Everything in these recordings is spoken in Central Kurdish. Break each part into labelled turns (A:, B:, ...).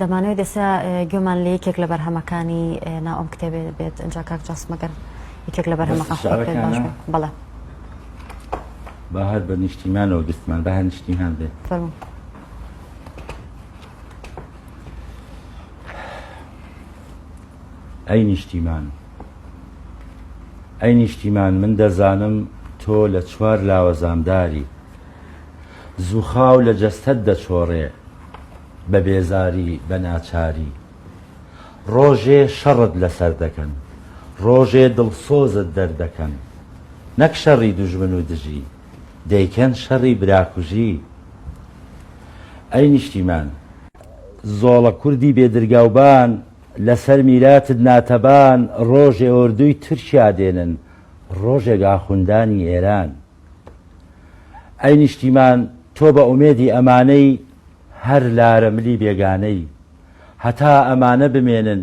A: دەمانوێت دەسا گوێمان لە یەکێک لە بەرهەمەکانی ناو ئەم کتێبێ بێت ئەنجا کاک جاسمەگەر یەکێک لە بەرهەمەکان خۆ پێت باش بەڵێ
B: با هەر بە نیشتیمانەوە گفتمان بە هەر نیشتیمان بێت
A: فەرموو.
B: ئەی نیشتیمان، ئەی نیشتیمان، من دەزانم تۆ لە چوار لاوەزامداری، زووخاو لە جەستەت دەچۆڕێ بە بێزاری بە ناچاری. ڕۆژێ شەڕت لەسەر دەکەن، ڕۆژێ دڵسۆزت دەردەکەن، نەک شەڕی دوژمن و دژی، دەیکەن شەڕی براکوژی. ئەی نیشتیمان، زۆڵە کوردی بێدرگاوبان، لەسەر میلاتت ناتەبان، ڕۆژێ ئۆردووی تورکیا دێنن، ڕۆژێک ئاخوندانی ئێران. ئەی نیشتیمان، تۆ بە ئومێدی ئەمانەی هەر لارە ملی بێگانەی، هەتا ئەمانە بمێنن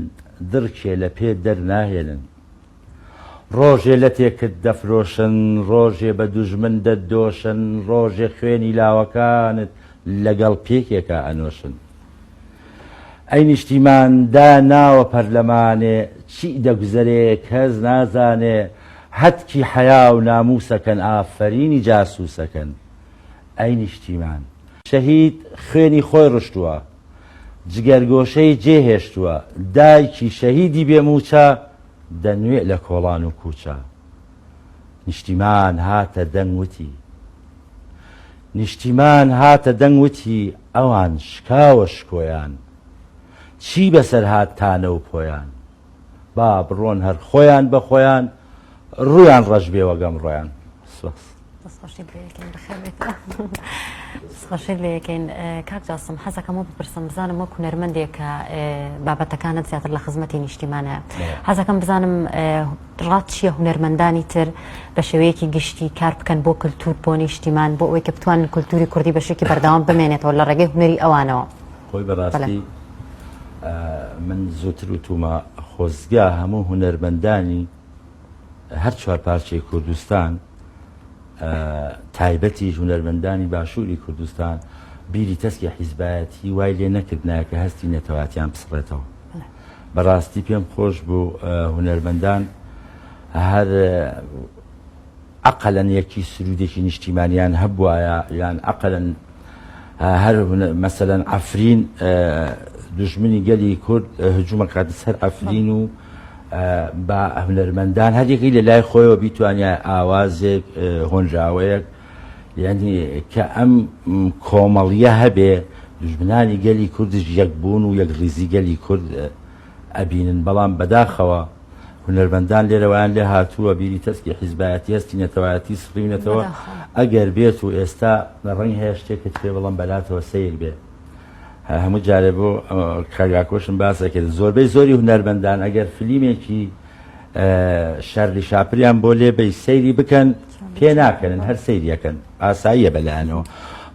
B: دڕکێ لە پێ دەرناهێنن. ڕۆژێ لە تێکت دەفرۆشن، ڕۆژێ بە دوژمن دەدۆشن، ڕۆژێ خوێنی لاوەکانت لەگەڵ پێکێکە ئەنۆشن. ئەی نیشتیمان، دا ناوە پەرلەمانێ، چی دەگوزەرێ کەس نازانێ، هەتکی حەیا و ناموسەکەن، ئافەرینی جاسووسەکەن. ئەی نیشتیمان، شەهید خوێنی خۆی ڕشتووە، جگەرگۆشەی جێهێشتووە، دایکی شەهیدی بێموچە، دەنوێ لە کۆڵان و کوچە. نیشتیمان هاتە دەنگوتی، نیشتیمان هاتە دەنگوتی، ئەوان شکاوە شکۆیان، چی بەسەر هاتانە و پۆیان، با بڕۆن هەر خۆیان بە خۆیان، ڕویان ڕەش بێوە گەم ڕۆیان.
A: خۆشی لە یەکەین. کاک جاسم، حەزەکەمەوە بپرسم، بزانم وەک هونەرمەندێک کە بابەتەکانت زیاتر لە خزمەتی نیشتیمانە، حەزەکەم بزانم ڕات چییە هونەرمەندانی تر بە شێوەیەکی گشتی کار بکەن بۆ کللتور، بۆ نیشتیمان، بۆ ئەوەی کە بتوانن کللتوری کوردی بەشێکی بەردەوام بمێنێتەوە لە ڕێگەی هونەری ئەوانەوە.
B: خۆی بەڕاستی من زووتر وتومە خۆزگا هەموو هونەرمەندانی هەر چوار پارچەی کوردستان، تایبەتی هونەرمەندانی باشووری کوردستان بیری تەسکی حیزبایەتی وای لێ نەکردنایە کە هەستی نێتەواتیان بسڕێتەوە. بەڕاستی پێم خۆش بوو هونەرمەندان هەر عەقەلەن یەکی سرودێکی نیشتیمانیان هەبوایە، یان عەقەلەن هەر مەسەلەن عەفرین دوژمنی گەلی کورد هجوومە کاتە سەر عەفرین و بە هونەرمەندان هەرێکی لە لای خۆیەوە بیتوانیا ئاوازێک هۆنراوەیەک، یعنی کە ئەم کۆمەڵیە هەبێ دوژمنانی گەلی کوردش یەک بوون و یەک ڕیزی گەلی کورد ئەبینن. بەڵام بەداخەوە هونەرمەندان لێرەوەیان لێ هاتووە بیری تەسکی حیزبایەتی هەستی نێتەوایەتی سڕینەتەوە، ئەگەر بێت و ئێستا ڕەنگ هەیە شتێکت پێ بەڵام بەلاتەوە سەیر بێ. هەموو جارێ بۆ کاگاکۆشم باسە کرد، زۆربەی زۆری هونەرمەندان ئەگەر فیلمێکی شەرلی شاپریان بۆ لێبەی سەیری بکەن پێ ناکەن، هەر سەیریەکەن، ئاساییە بەلایەنەوە.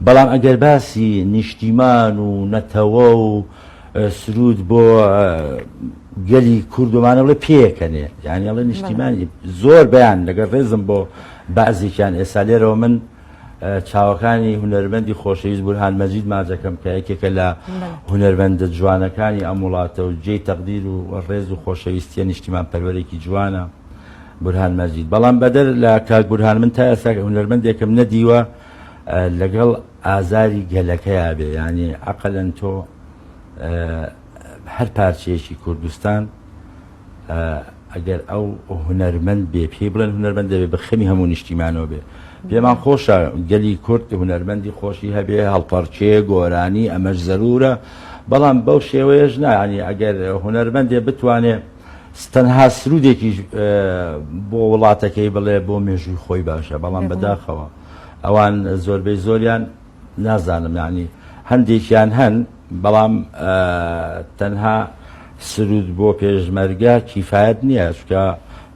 B: بەڵام ئەگەر باسی نیشتیمان و نەتەوە و سرود بۆ گەلی کوردومانە بڵێ پێکەنێ، یعنی ئەڵێ نیشتیمانی زۆر بەیان لەگەڵ ڕێزم بۆ بەعزێکیان. ئێستا لێرەوە من چاوەکانی هونەرمەندی خۆشەویست بورهان مەجید ماجەکەم کە یەکێکە لە هونەرمەندە جوانەکانی ئەم وڵاتە و جێی تەقدیر و ڕێز و خۆشەویستیە نیشتیمان پەروەرێکی جوانە بورهان مەجید. بەڵام بەدەر لە کاک بورهان من تا ئێستا هونەرمەندێکم نەدیوە لەگەڵ ئازاری گەلەکەیە بێ، یعنی عەقەلەن تۆ هەر پارچەیەکی کوردستان ئەگەر ئەو هونەرمەند بێ پێی بڵێن هونەرمەند دەبێ بە خەمی هەموو نیشتیمانەوە بێ. پێمان خۆشە گەلی کورد هونەرمەندی خۆشی هەبێ، هەڵپەرچێ گۆرانی ئەمەش زەرورە، بەڵام بەو شێوەیەش نایانی ئەگەر هونەرمەندێ بتوانێ تەنها سرودێکی بۆ وڵاتەکەی بڵێ بۆ مێژووی خۆی باشە. بەڵام بەداخەوە ئەوان زۆربەی زۆریان نازانم، یعنی هەندێکیان هەن، بەڵام تەنها سرود بۆ پێشمەرگە کیفایەت نییە، چکە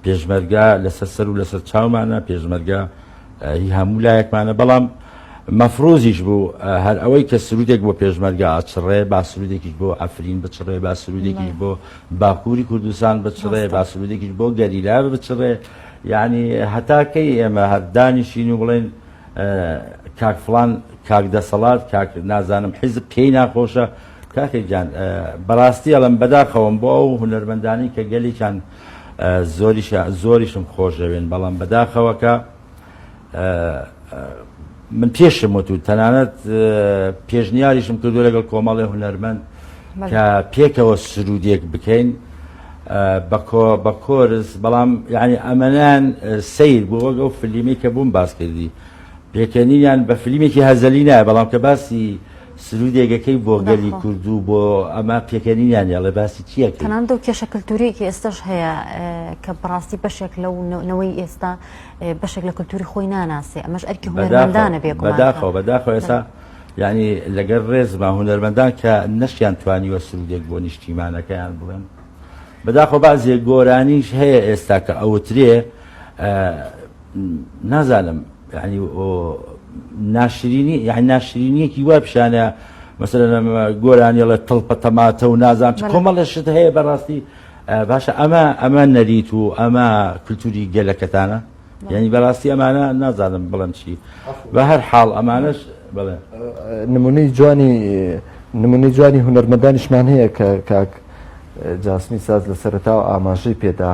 B: پێشمەرگە لەسەر سەر و لەسەر چاومانە، پێشمەرگە هی هەموو لایەکمانە. بەڵام مەفرۆزیش بوو هەر ئەوەی کە سرودێک بۆ پێشمەرگە ئاچڕێ، با سرودێکیش بۆ ئەفرین بچڕێ، با سرودێکیش بۆ باکووری کوردستان بچڕێ، با سرودێکیش بۆ گەلیلا بچڕێ. یعنی هەتاکەی ئێمە هەر دانیشین و بڵێن کاک فڵان کاک دەسەڵات کاک نازانم حیزب پێی ناخۆشە، کاکەی جان بەڕاستی ئەڵم بەداخەوەم بۆ ئەو هونەرمەندانی کە گەلیان زۆریشم خۆشەوێن بەڵام بەداخەوەکە من پێشم وتو تەنانەت پێشنیاریشم کردو لەگەڵ کۆمەڵی هونەرمەند کە پێکەوە سرودێک بکەین بە کۆرس بەڵام یعنی ئەمەنان سیر بۆ وەک ئەو فیلمی کە بووم باس کردی پێکەنینیان بە فیلمێکی هەزەلی نایە بەڵام کە باسی سرودێکەکەی بۆ گەلی کوردو بۆ ئەمە پێکەنینیان یاڵێ باسی چییە
A: تەنانەت و کێشە کللتوریەکی ئێستش هەیە کە بەڕاستی بەشێک لەو نەوەی ئێستا بەشێک لە کللتوری خۆی ناناسێ ئەمەش ئەرکی هونەرمەندانە بێ
B: بەداخەوە ئێستا یعنی لەگەر ڕێزما هونەرمەندان کە نەشیان توانیوە سرودێک بۆ نیشتیمانەکەیان بڵێن بەداخەوە بازێک گۆرانیش هەیە ئێستا کە ئەوترێ نازانم ینی ناشرینی یعنی ناشرینیەکی وا پیشانە مەسەلەن گۆرانیڵە تڵپە تەماتە و نازان کۆمەڵە شت هەیە بەڕاستی باشە ئەمە نەریت و ئەمە کللتوری گەلەکەتانە یعنی بەڕاستی ئەمانە نازانم بڵم چی بە هەر حاڵ ئەمانش بڵێ
C: نمونەی جوانی هونەرمەندانیشمان هەیە کە کاک جاسمی ساز لە سەرەتا و ئاماژەی پێدا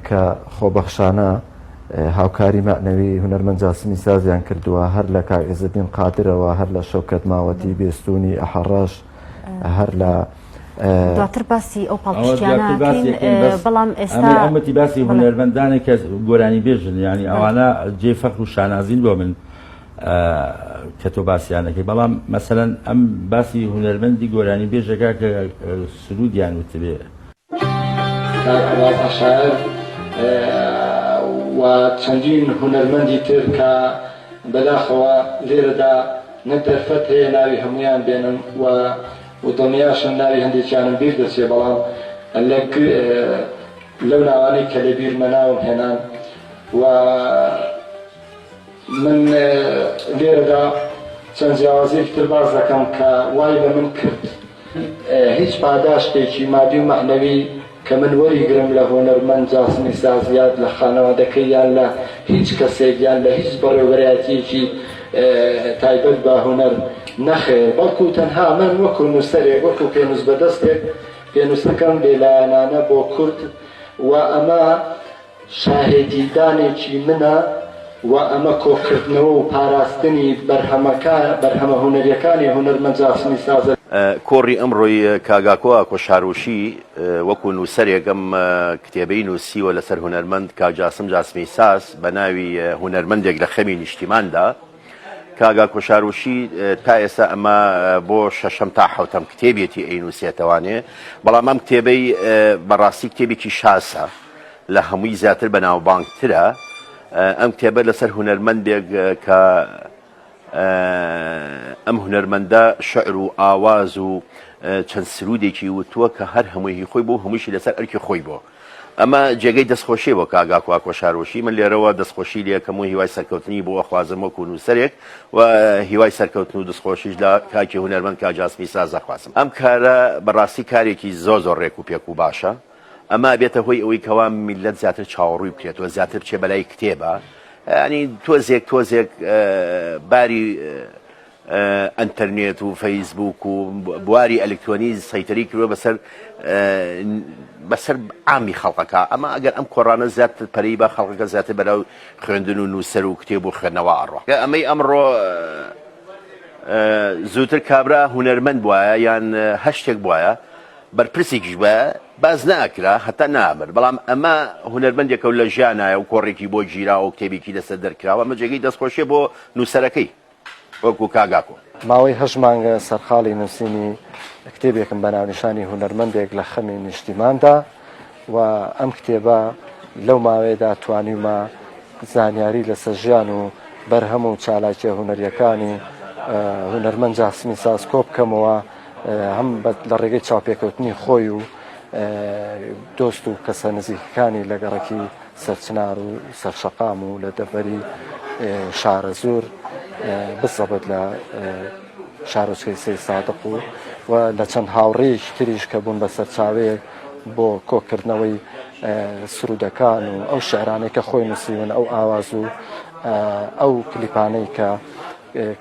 C: کە خۆبەخشانە هاوکاری معنەوی هونەرمەند جاسمی سازیان کردووە هەر لە کاک عیزەدین قادرەوە هەر لە شەوکەت ماوەتی بێستونی ئەحەڕەش هەر لە
A: دواتر باسی ئەو پاڵپشتیانەکەین بەڵام ئێستا
B: ئەمەتی باسی هونەرمەندانێک کە گۆرانی بێژن ینی ئەوانە جێ فەخر و شانازین بۆ من کە تۆ باسییانەکەی بەڵام مەسەلەن ئەم باسی هونەرمەندی گۆرانی بێژەکە کە سرودیان وتبێ
D: و چەندین هونەرمەندی تر کە بەداخەوە لێرەدا نەدەرفەت هەیە ناوی هەمویان بێنن و دڵنیاشم ناوی هەندێکیانم بیر دەچێ بەڵام لەو ناوانەی کە لەبیر مەناوم هێنان و من لێرەدا چەند جیاوازەیەکی تر باز دەکەم کە وای لە من کرد هیچ پاداشتێکی مادی و معنەوی کە من وەریگرم لە هونەرمەند جاسمی سازیات لە خانەوادەکەی یان لە هیچ کەسێک یان لە هیچ بەڕێوەبەرایەتیەکی تایبەت بە هونەر نەخێر بەڵکو تەنها من وەکو نووسەرێک وەکو پێنووس بەدەستێک پێنووسەکەم بێلایەنانە بۆ کورد و ئەمە شاهێدیدانێکی منە و ئەمە کۆکردنەوە و پاراستنی بەرهەمە هونەریەکانی هونەرمەند جاسمی سازە
E: کۆڕی ئەمڕۆی کاگاکۆ کۆشاروشی وەکو نووسەرێک ئەم کتێبەی نووسیوە لەسەر هونەرمەند کاجاسم جاسمی ساز بە ناوی هونەرمەندێک لە خەمی نیشتیماندا کاگا کۆشاروشی تا ئێستا ئەمە بۆ شەشەم تا حەوتەم کتێبێتی ئەینووسێتەوانێ بەڵام ئەم کتێبەی بەڕاستی کتێبێکی شاسە لە هەمووی زیاتر بەناوبانگترە ئەم کتێبە لەسەر هونەرمەندێک کە ئەم هونەرمەندە شعر و ئاواز و چەند سرودێکی وتووە کە هەر هەمووی خۆی بۆ هەمووشی لەسەر ئەرکی خۆی بۆ ئەمە جێگەی دەستخۆشی بۆ کاگاکوا کۆشاروشی من لێرەوە دەستخۆشی لێکەم و هیوای سەرکەوتنی بۆ ئەخوازم وەکو نووسەرێک و هیوای سەرکەوتن و دەستخۆشیش لە کاکی هونەرمەند کاجاسمی ساز دەخوازم ئەم کارە بەڕاستی کارێکی زۆر ڕێک و پێک و باشە ئەمە بێتە هۆی ئەوەی کەوا میلەت زیاتر چاوەڕووی بکرێتەوە زیاتر بچێ بەلای کتێبە ینی تۆزێک باری ئەنتەرنێت و فەیسبوک و بواری ئەلکترۆنی سەیتەری کردووە بەسەر عامی خەڵقەکە ئەمە ئەگەر ئەم کۆڕانە زیاتر پەرەی بە خەڵقەکە زیاتر بەراو خوێندن و نووسەر و کتێب و خوێندنەوە ئەڕۆ ئەمەی ئەمڕۆ زووتر کابرا هونەرمەند بواە یان هەشتێک بواە بەرپرسێکیش بە باز ناکرا هەتا نامر بەڵام ئەمە هونەرمەندێکە و لە ژیانایە و کۆڕێکی بۆ گیرا و کتێبێکی لەسەر دەرکراوە ئەمە جێگەی دەستخۆشیە بۆ نووسەرەکەی وەکو کاگاکۆ
C: ماوەی 8 مانگە سەرخاڵی نووسینی کتێبێکم بە ناونیشانی هونەرمەندێک لە خەمی نیشتیماندا و ئەم کتێبە لەو ماوەیەدا توانیمە زانیاری لەسەر ژیان و بەرهەم و چالاکیە هونەریەکانی هونەرمەند جاسمی ساز کۆ بکەمەوە هەم لە ڕێگەی چاوپێکەوتنی خۆی و دۆست و کەسە نزیکەکانی لە گەڕەکی سەرچنار و سەرشەقام و لە دەڤەری شارە زۆر بزەبت لە شارۆچکەی سەی سادق و لە چەند هاوڕێیش تریش کە بوون بە سەرچاوەیەک بۆ کۆکردنەوەی سرودەکان و ئەو شعرانەی کە خۆی نووسیون ئەو ئاواز و ئەو کلیپانەی کە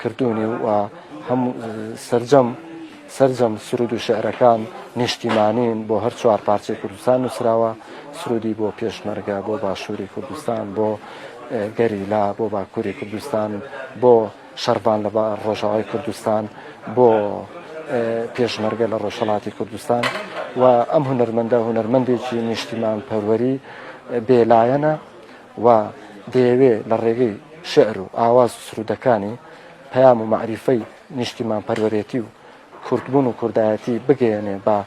C: کردوونی و هەموو سەرجەم سرود و شعرەکان نیشتیمانین بۆ هەر چوار پارچەی کوردستان نووسراوە سرودی بۆ پێشمەرگە بۆ باشووری کوردستان بۆ گەریلا بۆ باکووری کوردستان بۆ شەربان لە ڕۆژاوای کوردستان بۆ پێشمەرگە لە ڕۆژهەڵاتی کوردستان و ئەم هونەرمەندێکی نیشتیمان پەروەری بێلایەنە و دەیەوێ لە ڕێگەی شعر و ئاواز و سرودەکانی پەیام و معریفەی نیشتیمان پەروەرێتی و کوردبوون و کوردایەتی بگەێنێ بە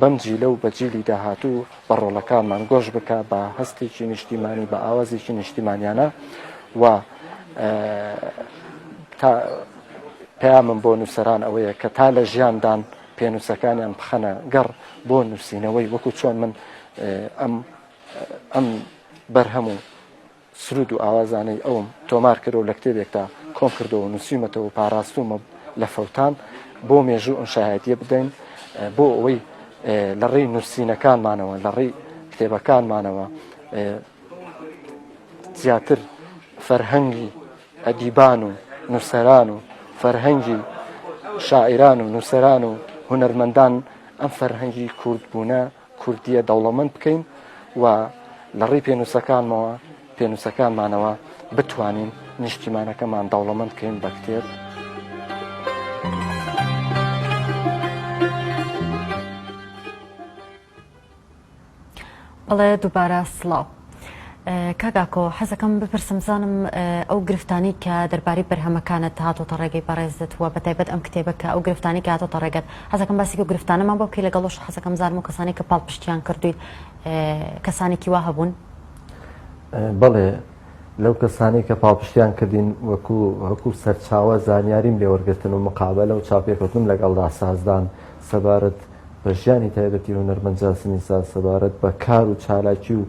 C: بەم جیلە و بە جیلی داهاتوو بە ڕۆڵەکانمان گۆش بکە بە هەستێکی نیشتیمانی بە ئاوازێکی نیشتیمانیانە و پەیامم بۆ نووسەران ئەوەیە کە تا لە ژیاندان پێنووسەکانیان بخەنە گەڕ بۆ نووسینەوەی وەکو چۆن من ئەم بەرهەم و سرود و ئاوازانەی ئەوم تۆمار کردەوە لە کتێبێکدا کۆم کردەوە نووسیمەتەوە و پاراستومە لە فەوتان بۆ مێژوو ئەنشایەتیە بدەین بۆ ئەوەی لە ڕێی نووسینەکانمانەوە لە ڕێی کتێبەکانمانەوە زیاتر فەرهەنگی ئەدیبان و نووسەران و فەرهەنگی شاعیران و نووسەران و هونەرمەندان ئەم فەرهەنگی کوردبوونە کوردیە دەوڵەمەند بکەین و لە ڕێی پێنووسەکانمانەوە بتوانین نیشتیمانەکەمان دەوڵەمەند بکەین بە کتێب.
A: بەڵێ دووبارە سڵاو کاگاکۆ حەزەکەم بپرسم زانم ئەو گرفتانی کە دەربارەی بەرهەمەکانت هاتۆتە ڕێگەی بەڕێزت وە بەتایبەت ئەم کتێبە کە ئەو گرفتانی کە هاتۆتە ڕێگەت حەزەکەم باسی و گرفتانەمان بۆ بکەی لەگەڵۆش حەزەکەم زانم و کەسانی کە پاڵپشتیان کردویت کەسانێکی وا هەبوون.
F: بەڵێ لەو کەسانی کە پاڵپشتیان کردین وەکو سەرچاوە زانیاریم لێوەرگرتن و مقابلە و چاپێکوتنم لەگەڵدا سازدان سەبارەت بە ژیانی تایبەتی هونەرمەند جاسمی ساز سەبارەت بە کار و چالاکی و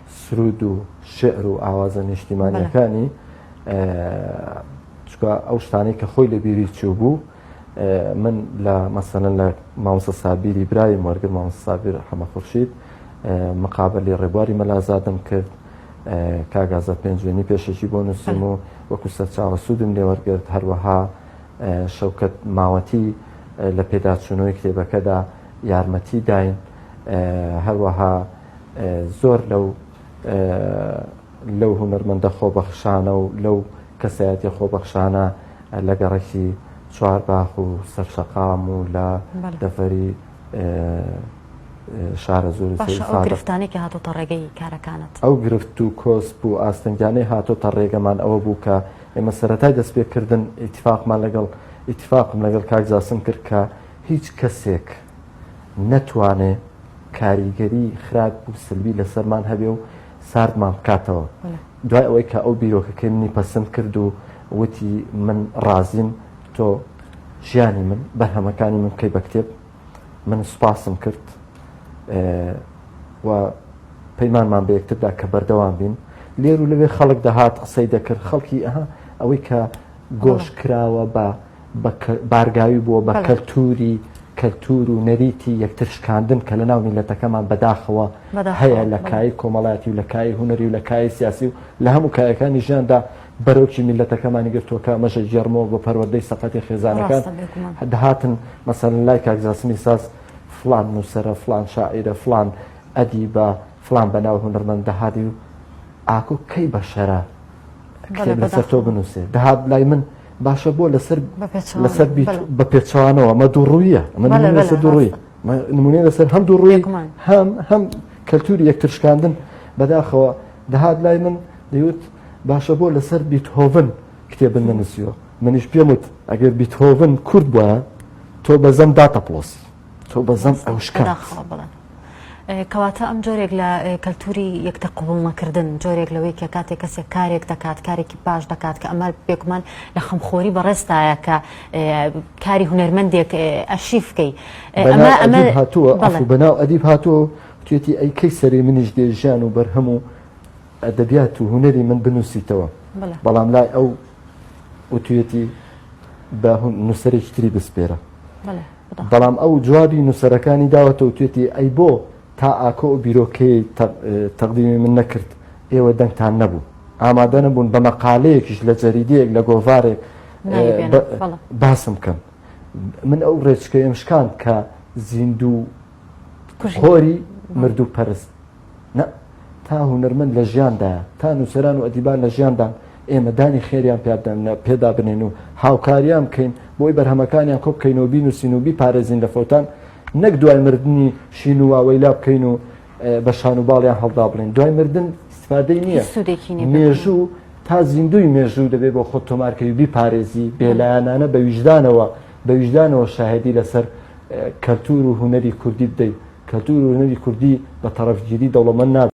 F: سرود و شعر و ئاوازە نیشتیمانیەکانی چکە ئەو شتانەی کە خۆی لە بیری چوو بوو من لە مەسەلەن لە مامۆستا سابیری برایم وەرگرت مامۆستا سابیر حەمە خورشید مقابلی ڕێبواری مەلازادم کرد کاگازە پێنجوێنی پێشەکی بۆ نووسیم و وەکو سەرچاوە سوودم لێوەرگرت هەروەها شەوکەت ماوەتی لە پێداچوونەوەی کتێبەکەدا یارمەتی داین هەروەها زۆر لەو هونەرمەندە خۆبەخشانە و لەو کەسایەتی خۆبەخشانە لە گەڕێکی چوارباخ و سەرشەقام و لە دەفەری شارە زۆری
A: ئەو گرفتانی کە هاتۆتە ڕێگەی کارەکانت
F: ئەو گرفت و کۆسپ و ئاستەنگیانەی هاتۆتە ڕێگەمان ئەوە بوو کە ئێمە سەرەتای دەستپێکردن ئیتیفاقم لەگەڵ کاک جاسم کرد کە هیچ کەسێک نەتوانێ کاریگەری خراپ و سلبی لەسەرمان هەبێ و ساردمان بکاتەوە دوای ئەوەی کە ئەو بیرۆکەکەی منی پەسەند کرد و وتی من ڕازیم تۆ ژیانی من بەرهەمەکانی من بکەی بە کتێب من سوپاسم کرد و پەیمانمان بە یەکتردا کە بەردەوام بین لێر و لەوێ خەڵک دەهات قسەی دەکرد خەڵکی ئەوەی کە گۆش کراوە بە بارگاوی بووە بە کەلتور و نەریتی یەکتر شکاندن کە لە ناو میلەتەکەمان بەداخەوە هەیە لە کای کۆمەڵایەتی و لە کای هونەری و لە کای سیاسی و لە هەموو کایەکانی ژیاندا بەرەوکی میلەتەکەمانی گرتووە مەژە جێرمەوە بۆ پەروەردەی سەقەتی خێزانەکان دەهاتن مەسەلەن لای کاک جاسمی ساز فلان نووسەرە فلان شاعیرە فلان ئەدیبە فلان بەناو هونەرمەند دەهاتی و ئاکۆ کەی بەشەرە کتێب لەسەر تۆ بنووسێ دەهات لای من باشە بۆ لەسەر بە پێچوانەوە ئەمە دووڕوویە لەسەر دووڕووی نمونێ لەسەر هەم دووڕووی هەم کەلتوری یەکتر شکاندن بەداخەوە دەهات لای من دەیوت باشە بۆ لەسەر بیتهۆڤن کتێبن نەنووسیوە منیش پێم وت ئەگەر بیتهۆڤن کورد بووە تۆ بەزەم داتەپڵۆسی تۆ بەزەم ئەو شکات
A: کەواتە ئەم جۆرێک لە کەلتوری یەکتە قبوڵ نەکردن جۆرێک لەوەی کە کاتێک کەسێک کارێک دەکات کارێکی باش دەکات کە ئەمە بێگومان لە خەمخۆری بەڕێستایە کە کاری هونەرمەندێک ئەشیف بکەی ئەمە
F: هاتووە بەناو ئەدیب هاتووە توێتی ئەی کەی سەرێ منیش دێژیان و بەرهەم و ئەدەبیات و هونەری من بنووسیتەوە بەڵام لای ئەو توێتی بە نووسەرێکی تری بسپێرە بەڵام ئەو جوابی نووسەرەکانی داوەتە و توێتی ئەی بۆ تا ئاکۆ و بیرۆکەی تەقدیمی من نەکرد ئێوە دەنگتان نەبوو ئامادە نەبوون بە مەقالەیەکیش لە جەریدەیەک لە گۆڤارێک باسم بکەم من ئەو ڕێچکەیەم شکاند کە زیندوو خۆری مردوو پەرست تا هونەرمەند لە ژیاندایە تا نووسەران و ئەدیبان لە ژیاندان ئێمە دانی خێریان پێدا بنێن و هاوکاریان بکەین بۆی بەرهەمەکانیان کۆ بکەینەوە بینوسین و بیپارێزین لە فەوتان نەک دوای مردنی شین و واوەیلا بکەین و بە شان و باڵیان هەڵدا بڵێن دوای مردن استفادەی نییە مێژوو تا زیندوی مێژوو دەبێت بۆ خۆت تۆمارکەوی بیپارێزی بێلایەنانە بە ویژدانەوە شاهدی لەسەر کەلتور و هونەری کوردی بدەیت کەلتور و هونەری کوردی بە تەرەفگیری دەوڵەمەند